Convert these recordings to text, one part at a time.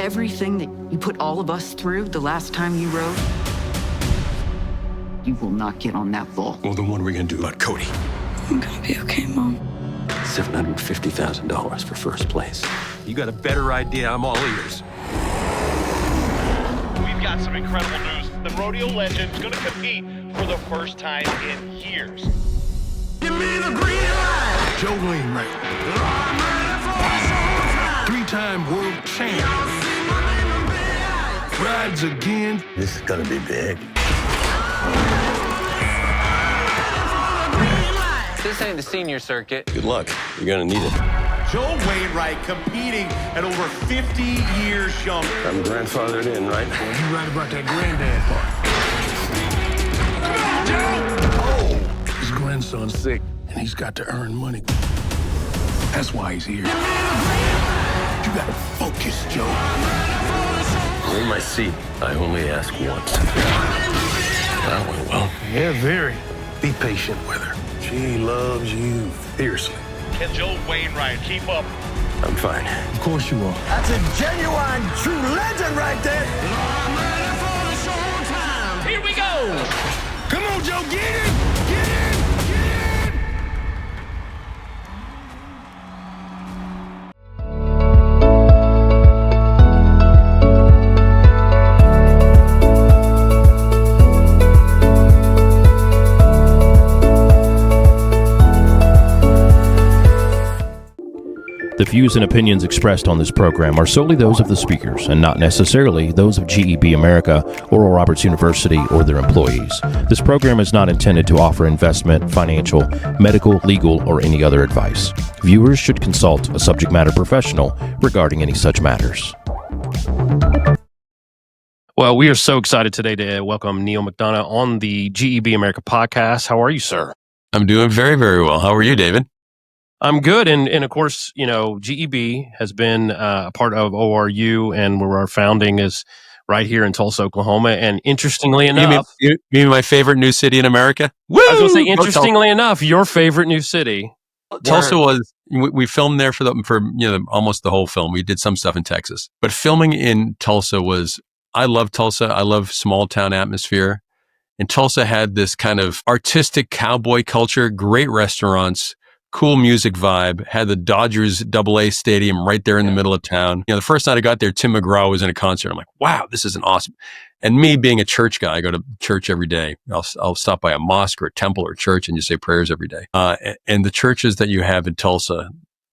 everything that you put all of us through the last time you rode, you will not get on that bull. Well, then what are we going to do about Cody? I'm going to be okay, Mom. $750,000 for first place. You got a better idea, I'm all ears. We've got some incredible news. The rodeo legend is going to compete for the first time in years. Give me the green light. Joe Wainwright. Three-time world champ. Rides again. This is gonna be big. This ain't the senior circuit. Good luck. You're gonna need it. Joe Wainwright competing at over 50 years younger. I'm grandfathered in, right? Well, you right about that granddad part. Oh! His grandson's sick, and he's got to earn money. That's why he's here. You gotta focus, Joe. I'm in my seat. I only ask once. That went well. Yeah, very. Be patient with her. She loves you fiercely. Can Joe Wainwright keep up? I'm fine. Of course you are. That's a genuine, true legend right there. Here we go! Come on, Joe, get it! Get it! The views and opinions expressed on this program are solely those of the speakers and not necessarily those of GEB America, Oral Roberts University, or their employees. This program is not intended to offer investment, financial, medical, legal, or any other advice. Viewers should consult a subject matter professional regarding any such matters. Well, we are so excited today to welcome Neal McDonough on the GEB America Podcast. How are you, sir? I'm doing very, very well. How are you, David? I'm good. And of course, you know, GEB has been a part of ORU, and where our founding is right here in Tulsa, Oklahoma. And interestingly enough... You mean my favorite new city in America? Woo! I was going to say, interestingly enough, your favorite new city. Tulsa was, we filmed there for almost the whole film. We did some stuff in Texas. But filming in Tulsa was, I love Tulsa. I love small town atmosphere. And Tulsa had this kind of artistic cowboy culture, great restaurants, cool music vibe, had the Dodgers AA stadium right there in the middle of town. You know, the first night I got there, Tim McGraw was in a concert. I'm like, wow, this is an awesome. And me being a church guy, I go to church every day. I'll stop by a mosque or a temple or church and just say prayers every day. And the churches that you have in Tulsa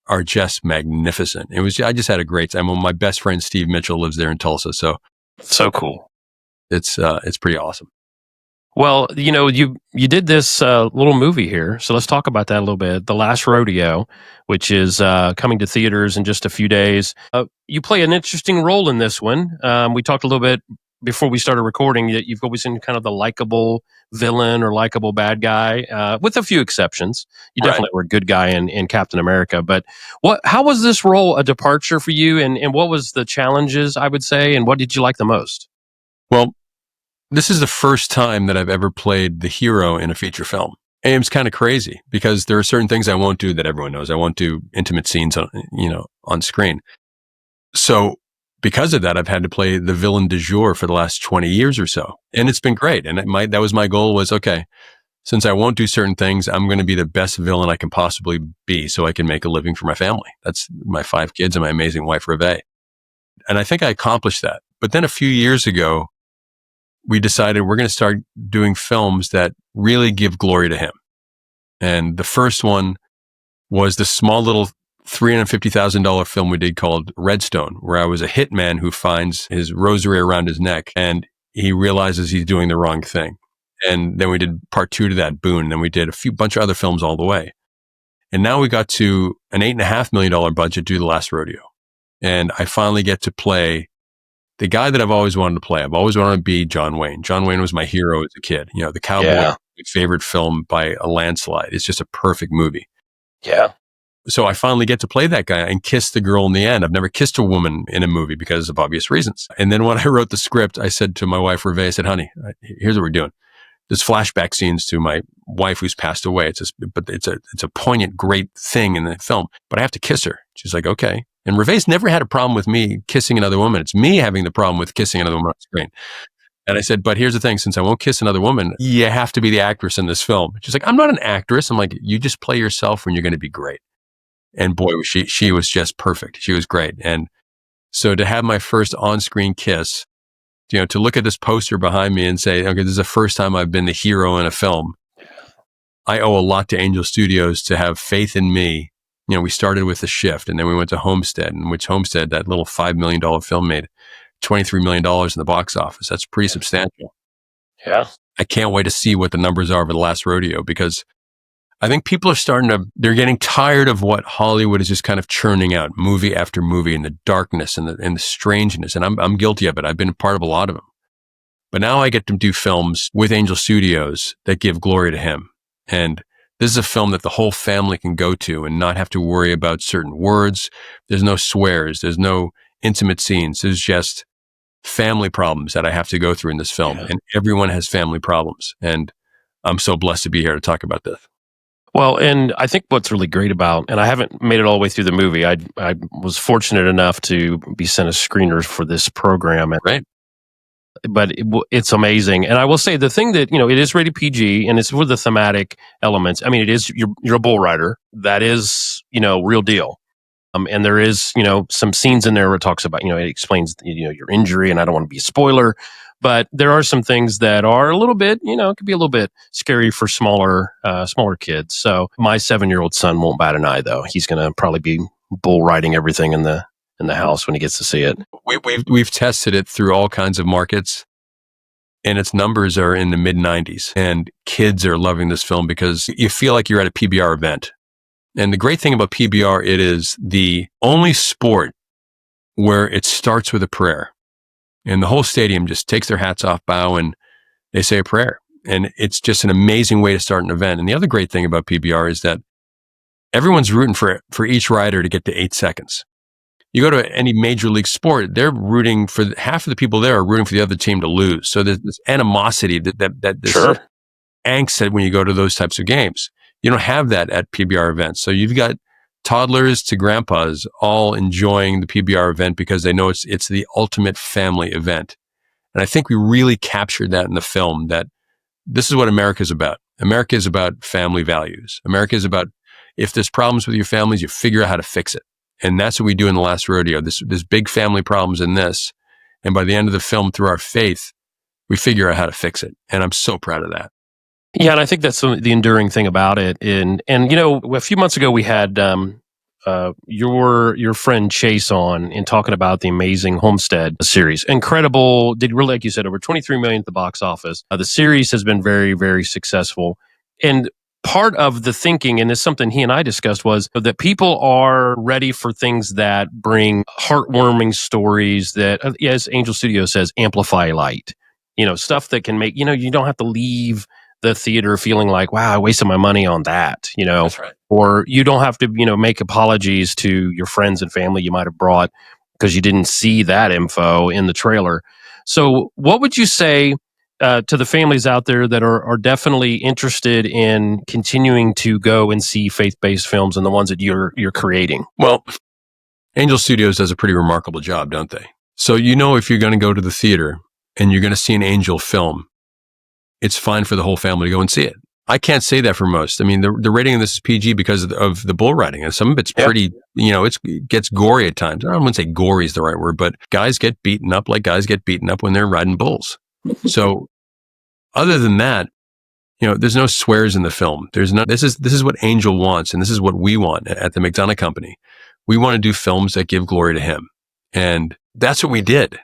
are just magnificent. I just had a great time. My best friend, Steve Mitchell, lives there in Tulsa. So Cool. It's pretty awesome. Well, you know, you did this little movie here, so let's talk about that a little bit. The Last Rodeo, which is coming to theaters in just a few days. You play an interesting role in this one. We talked a little bit before we started recording that you've always been kind of the likable villain or likable bad guy, with a few exceptions. You definitely were a good guy in Captain America. But how was this role a departure for you, and what was the challenges, I would say, and what did you like the most? Well, this is the first time that I've ever played the hero in a feature film. And it's kind of crazy because there are certain things I won't do that everyone knows. I won't do intimate scenes on screen. So because of that, I've had to play the villain du jour for the last 20 years or so. And it's been great. And that was my goal was, okay, since I won't do certain things, I'm going to be the best villain I can possibly be so I can make a living for my family. That's my 5 kids and my amazing wife, Reve. And I think I accomplished that. But then a few years ago, we decided we're going to start doing films that really give glory to him. And the first one was the small little $350,000 film we did called Redstone, where I was a hitman who finds his rosary around his neck and he realizes he's doing the wrong thing. And then we did part 2 to that, Boone. And then we did a bunch of other films all the way. And now we got to an $8.5 million budget to do The Last Rodeo. And I finally get to play the guy that I've always wanted to play. I've always wanted to be John Wayne. John Wayne was my hero as a kid. You know, the cowboy, my favorite film by a landslide. It's just a perfect movie. Yeah. So I finally get to play that guy and kiss the girl in the end. I've never kissed a woman in a movie because of obvious reasons. And then when I wrote the script, I said to my wife, Reve, I said, honey, here's what we're doing. There's flashback scenes to my wife who's passed away. But it's a poignant, great thing in the film, but I have to kiss her. She's like, okay. And Reve's never had a problem with me kissing another woman. It's me having the problem with kissing another woman on screen. And I said, but here's the thing, since I won't kiss another woman, you have to be the actress in this film. She's like, I'm not an actress. I'm like, you just play yourself when you're going to be great. And boy, was she was just perfect. She was great. And so to have my first on-screen kiss, to look at this poster behind me and say, okay, this is the first time I've been the hero in a film. I owe a lot to Angel Studios to have faith in me. We started with The Shift, and then we went to Homestead, in which Homestead, that little $5 million film, made $23 million in the box office. That's pretty substantial. Yeah. I can't wait to see what the numbers are for The Last Rodeo, because I think people are they're getting tired of what Hollywood is just kind of churning out movie after movie, and the darkness and the strangeness. And I'm guilty of it. I've been a part of a lot of them. But now I get to do films with Angel Studios that give glory to him. And this is a film that the whole family can go to and not have to worry about certain words. There's no swears. There's no intimate scenes. There's just family problems that I have to go through in this film. Yeah. And everyone has family problems. And I'm so blessed to be here to talk about this. Well, and I think what's really great about, and I haven't made it all the way through the movie. I was fortunate enough to be sent a screener for this program. Right. But it's amazing. And I will say the thing that, it is rated PG, and it's with the thematic elements. I mean, it is, you're a bull rider. That is, real deal. And there is, some scenes in there where it talks about, it explains, your injury, and I don't want to be a spoiler, but there are some things that are a little bit, it could be a little bit scary for smaller kids. So my 7-year-old son won't bat an eye, though. He's going to probably be bull riding everything in the house when he gets to see it. We've tested it through all kinds of markets, and its numbers are in the mid 90s, and kids are loving this film because you feel like you're at a PBR event. And the great thing about PBR, it is the only sport where it starts with a prayer, and the whole stadium just takes their hats off, bow, and they say a prayer. And it's just an amazing way to start an event. And the other great thing about PBR is that everyone's rooting for each rider to get to 8 seconds. You go to any major league sport, they're rooting for half of the people there are rooting for the other team to lose. So there's this animosity that this sure. angst when you go to those types of games. You don't have that at PBR events. So you've got toddlers to grandpas all enjoying the PBR event because they know it's the ultimate family event. And I think we really captured that in the film, that this is what America is about. America is about family values. America is about, if there's problems with your families, you figure out how to fix it. And that's what we do in The Last Rodeo. There's big family problems in this. And by the end of the film, through our faith, we figure out how to fix it. And I'm so proud of that. Yeah, and I think that's the enduring thing about it. And a few months ago we had your friend Chase on in talking about the amazing Homestead series. Incredible, did really, like you said, over 23 million at the box office. The series has been very, very successful. And part of the thinking, and it's something he and I discussed, was that people are ready for things that bring heartwarming stories that, as Angel Studio says, amplify light. Stuff that can make, you don't have to leave the theater feeling like, wow, I wasted my money on that, That's right. Or you don't have to, make apologies to your friends and family you might have brought because you didn't see that info in the trailer. So what would you say to the families out there that are definitely interested in continuing to go and see faith-based films and the ones that you're creating? Well, Angel Studios does a pretty remarkable job, don't they? So if you're going to go to the theater and you're going to see an Angel film, it's fine for the whole family to go and see it. I can't say that for most. I mean, the rating of this is PG because of the bull riding, and some of it's pretty, it gets gory at times. I wouldn't say gory is the right word, but guys get beaten up like guys get beaten up when they're riding bulls. So other than that, there's no swears in the film. There's no, this is what Angel wants. And this is what we want at the McDonough Company. We want to do films that give glory to him. And that's what we did.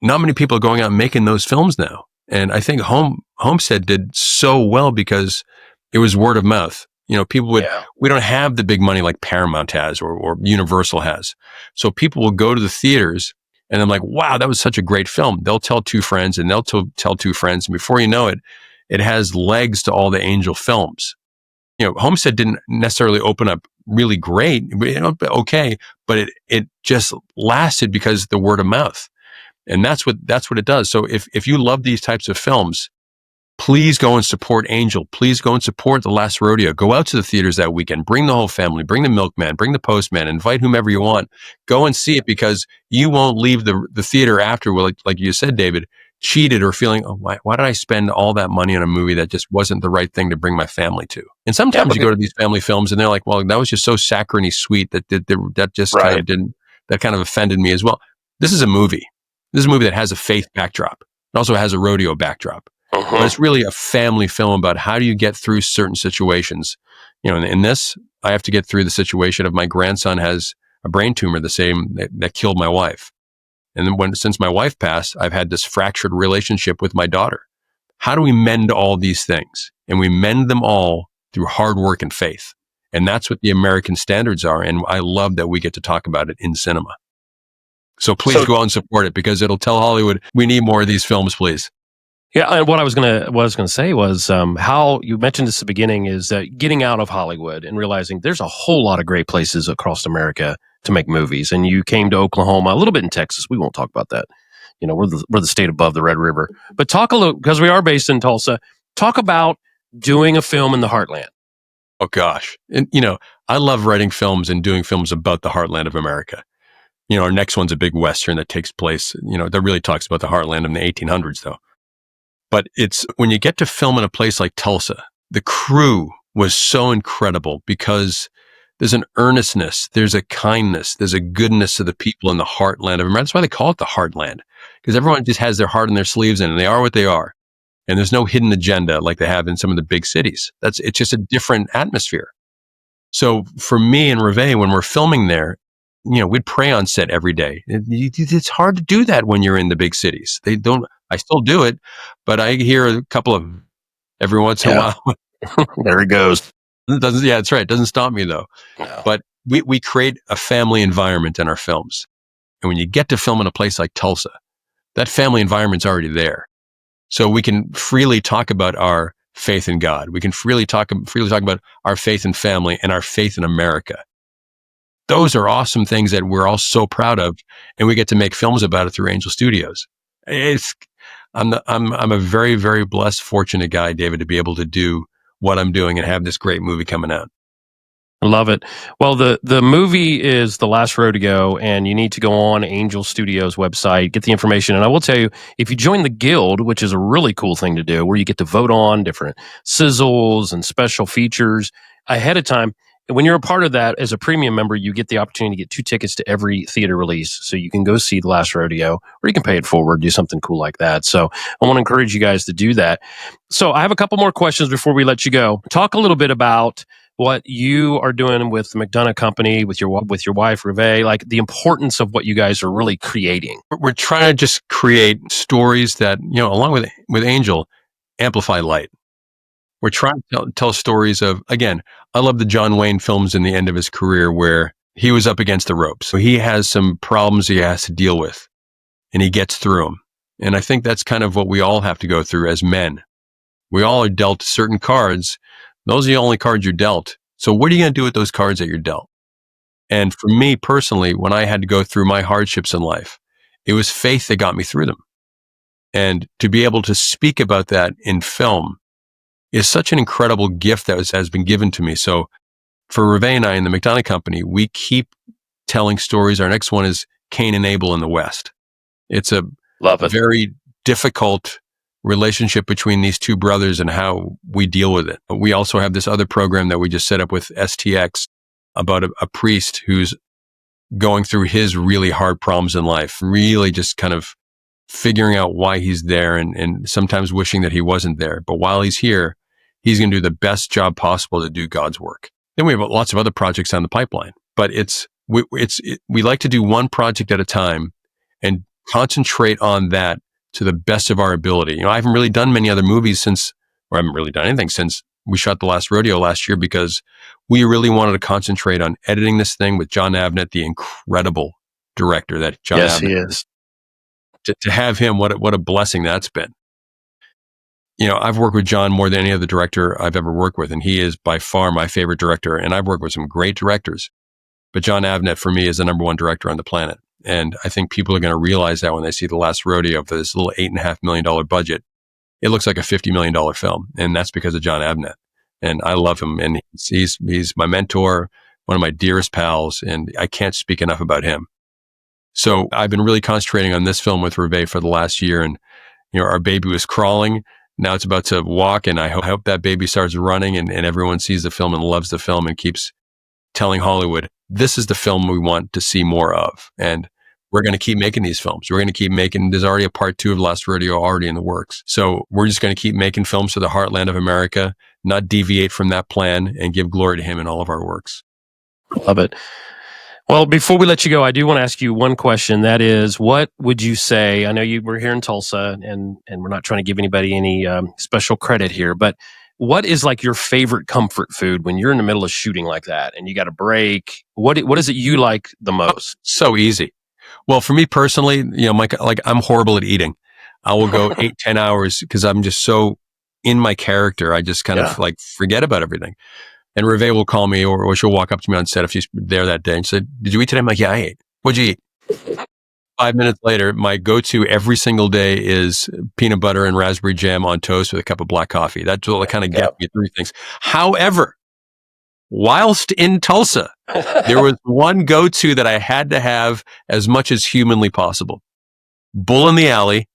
Not many people are going out and making those films now. And I think Homestead did so well because it was word of mouth. People we don't have the big money like Paramount has or Universal has. So people will go to the theaters and I'm like, wow, that was such a great film. They'll tell two friends and they'll tell two friends. And before you know it, it has legs to all the Angel films. Homestead didn't necessarily open up really great, okay, but it just lasted because of the word of mouth. And that's what it does. So if you love these types of films, Please go and support Angel. Please go and support the Last Rodeo. Go out to the theaters that weekend. Bring the whole family. Bring the milkman. Bring the postman. Invite whomever you want. Go and see it, because you won't leave the theater after, like you said, David, cheated or feeling, oh, why did I spend all that money on a movie that just wasn't the right thing to bring my family to? And sometimes you go to these family films and they're like, well, that was just so saccharine sweet that just kind of didn't, that kind of offended me as well. This is a movie. This is a movie that has a faith backdrop. It also has a rodeo backdrop. But it's really a family film about how do you get through certain situations. You know, in this, I have to get through the situation of my grandson has a brain tumor, the same that killed my wife. And then since my wife passed, I've had this fractured relationship with my daughter. How do we mend all these things? And we mend them all through hard work and faith. And that's what the American standards are. And I love that we get to talk about it in cinema. So please go out and support it, because it'll tell Hollywood we need more of these films, please. Yeah, and what I was gonna say was how you mentioned this at the beginning is getting out of Hollywood and realizing there's a whole lot of great places across America to make movies. And you came to Oklahoma, a little bit in Texas. We won't talk about that. You know, we're the state above the Red River. But talk a little, because we are based in Tulsa. Talk about doing a film in the heartland. Oh gosh, and you know, I love writing films and doing films about the heartland of America. You know, our next one's a big Western that takes place, you know, that really talks about the heartland in the 1800s, though. But it's when you get to film in a place like Tulsa, the crew was so incredible because there's an earnestness, there's a kindness, there's a goodness to the people in the heartland of America. That's why they call it the heartland, because everyone just has their heart in their sleeves and they are what they are. And there's no hidden agenda like they have in some of the big cities. It's just a different atmosphere. So for me and Reve, when we're filming there, you know, we'd pray on set every day. It's hard to do that when you're in the big cities. They don't. I still do it, but I hear a couple of every once in a while. There he goes. Yeah, that's right. It doesn't stop me though. No. But we create a family environment in our films. And when you get to film in a place like Tulsa, that family environment's already there. So we can freely talk about our faith in God. We can freely talk about our faith in family and our faith in America. Those are awesome things that we're all so proud of, and we get to make films about it through Angel Studios. I'm a very, very blessed, fortunate guy, David, to be able to do what I'm doing and have this great movie coming out. I love it. Well, the movie is The Last Rodeo, and you need to go on Angel Studios website, get the information. And I will tell you, if you join the Guild, which is a really cool thing to do, where you get to vote on different sizzles and special features ahead of time. When you're a part of that as a premium member, you get the opportunity to get 2 tickets to every theater release. So you can go see The Last Rodeo, or you can pay it forward, do something cool like that. So I want to encourage you guys to do that. So I have a couple more questions before we let you go. Talk a little bit about what you are doing with the McDonough Company, with your wife, Reve, like the importance of what you guys are really creating. We're trying to just create stories that, you know, along with Angel, amplify light. We're trying to tell stories of, again, I love the John Wayne films in the end of his career where he was up against the ropes. So he has some problems he has to deal with, and he gets through them. And I think that's kind of what we all have to go through as men. We all are dealt certain cards. Those are the only cards you're dealt. So what are you going to do with those cards that you're dealt? And for me personally, when I had to go through my hardships in life, it was faith that got me through them. And to be able to speak about that in film is such an incredible gift that has been given to me. So for Reve and I in the McDonough Company, we keep telling stories. Our next one is Cain and Abel in the West. It's a very difficult relationship between these two brothers and how we deal with it. We also have this other program that we just set up with STX about a priest who's going through his really hard problems in life, really just kind of figuring out why he's there and sometimes wishing that he wasn't there. But while he's here, he's going to do the best job possible to do God's work. Then we have lots of other projects on the pipeline, but we like to do one project at a time and concentrate on that to the best of our ability. You know, I haven't really done many other movies I haven't really done anything since we shot The Last Rodeo last year because we really wanted to concentrate on editing this thing with John Avnet, the incredible director that John Avnet he is. To have him, what a blessing that's been. You know, I've worked with John more than any other director I've ever worked with, and he is by far my favorite director. And I've worked with some great directors, but John Avnet for me is the number one director on the planet. And I think people are going to realize that when they see The Last Rodeo for this little $8.5 million budget. it looks like a $50 million film. And that's because of John Abnett. And I love him. And he's my mentor, one of my dearest pals. And I can't speak enough about him. So I've been really concentrating on this film with Reve for the last year. And, our baby was crawling. Now it's about to walk. And I hope that baby starts running and everyone sees the film and loves the film and keeps telling Hollywood, this is the film we want to see more of. And we're going to keep making these films. We're going to keep making, there's already a part 2 of Last Rodeo already in the works. So we're just going to keep making films for the heartland of America, not deviate from that plan, and give glory to him in all of our works. Love it. Well, before we let you go, I do want to ask you one question. That is, what would you say? I know we're here in Tulsa, and we're not trying to give anybody any special credit here, but what is like your favorite comfort food when you're in the middle of shooting like that and you got a break? What is it you like the most? So easy. Well, for me personally, Mike, like I'm horrible at eating. I will go 8-10 hours because I'm just so in my character. I just kind of like forget about everything. And Reve will call me or she'll walk up to me on set if she's there that day and say, did you eat today? I'm like, yeah, I ate. What'd you eat? 5 minutes later, my go-to every single day is peanut butter and raspberry jam on toast with a cup of black coffee. That's what kind of gets me through things. However, whilst in Tulsa, there was one go-to that I had to have as much as humanly possible. Bull in the alley,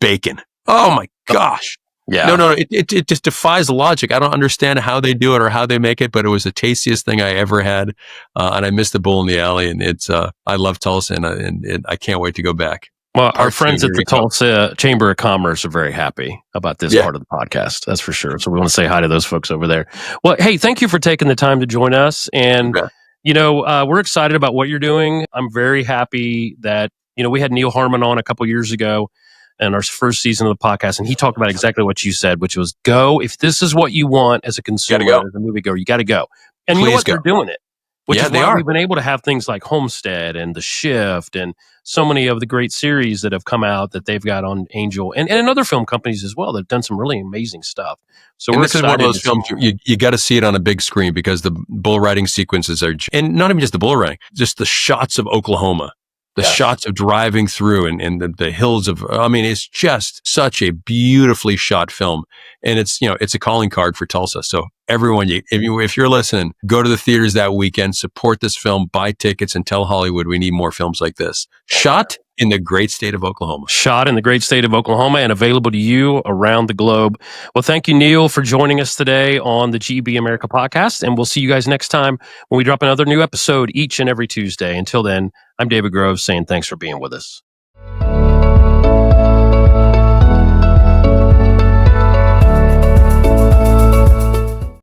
bacon. Oh my gosh. Yeah. No. It just defies logic. I don't understand how they do it or how they make it, but it was the tastiest thing I ever had. And I miss the Bull in the alley. And it's, I love Tulsa and I can't wait to go back. Well, our friends at the Tulsa Chamber of Commerce are very happy about this part of the podcast. That's for sure. So we want to say hi to those folks over there. Well, hey, thank you for taking the time to join us. And, we're excited about what you're doing. I'm very happy that, we had Neil Harmon on a couple years ago in our first season of the podcast, and he talked about exactly what you said, which was go. If this is what you want as a consumer, as a moviegoer, you got to go. And you know what? They're doing it. Which is why we've been able to have things like Homestead and The Shift and so many of the great series that have come out that they've got on Angel and in other film companies as well that have done some really amazing stuff. So this is one of those films you got to see it on a big screen because the bull riding sequences are, and not even just the bull riding, just the shots of Oklahoma. The shots of driving through and the hills of, it's just such a beautifully shot film. And it's, it's a calling card for Tulsa. So everyone, if you're listening, go to the theaters that weekend, support this film, buy tickets and tell Hollywood we need more films like this. Shot in the great state of Oklahoma. Shot in the great state of Oklahoma and available to you around the globe. Well, thank you, Neal, for joining us today on the GEB America Podcast. And we'll see you guys next time when we drop another new episode each and every Tuesday. Until then, I'm David Groves saying thanks for being with us.